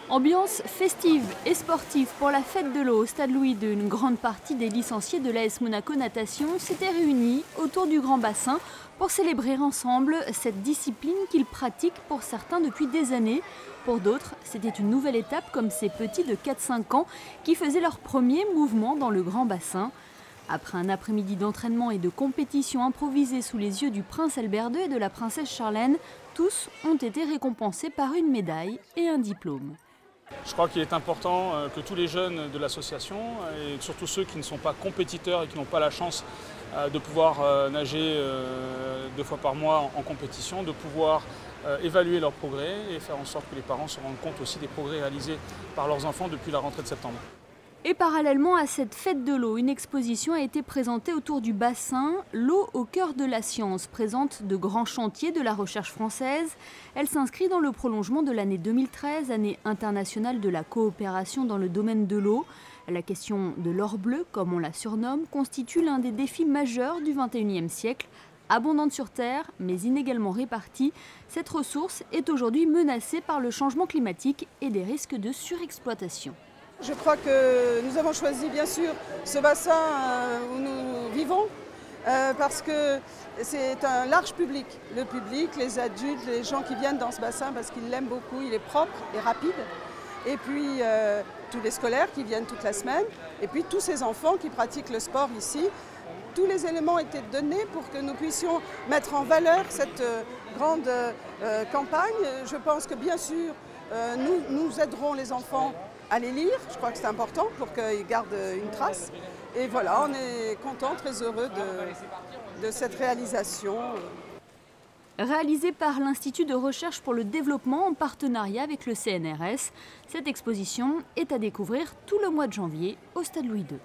Ambiance festive et sportive pour la fête de l'eau au Stade Louis II. Une grande partie des licenciés de l'AS Monaco Natation s'étaient réunis autour du grand bassin pour célébrer ensemble cette discipline qu'ils pratiquent pour certains depuis des années. Pour d'autres, c'était une nouvelle étape comme ces petits de 4-5 ans qui faisaient leur premier mouvement dans le grand bassin. Après un après-midi d'entraînement et de compétition improvisée sous les yeux du prince Albert II et de la princesse Charlène, tous ont été récompensés par une médaille et un diplôme. Je crois qu'il est important que tous les jeunes de l'association, et surtout ceux qui ne sont pas compétiteurs et qui n'ont pas la chance de pouvoir nager 2 fois par mois en compétition, de pouvoir évaluer leurs progrès et faire en sorte que les parents se rendent compte aussi des progrès réalisés par leurs enfants depuis la rentrée de septembre. Et parallèlement à cette fête de l'eau, une exposition a été présentée autour du bassin. L'eau au cœur de la science présente de grands chantiers de la recherche française. Elle s'inscrit dans le prolongement de l'année 2013, année internationale de la coopération dans le domaine de l'eau. La question de l'or bleu, comme on la surnomme, constitue l'un des défis majeurs du XXIe siècle. Abondante sur Terre, mais inégalement répartie, cette ressource est aujourd'hui menacée par le changement climatique et des risques de surexploitation. Je crois que nous avons choisi bien sûr ce bassin où nous vivons parce que c'est un large public. Le public, les adultes, les gens qui viennent dans ce bassin parce qu'ils l'aiment beaucoup, il est propre et rapide. Et puis tous les scolaires qui viennent toute la semaine et puis tous ces enfants qui pratiquent le sport ici. Tous les éléments étaient donnés pour que nous puissions mettre en valeur cette grande campagne. Je pense que bien sûr nous aiderons les enfants à les lire, je crois que c'est important pour qu'ils gardent une trace. Et voilà, on est content, très heureux de cette réalisation. Réalisée par l'Institut de recherche pour le développement en partenariat avec le CNRS, cette exposition est à découvrir tout le mois de janvier au Stade Louis II.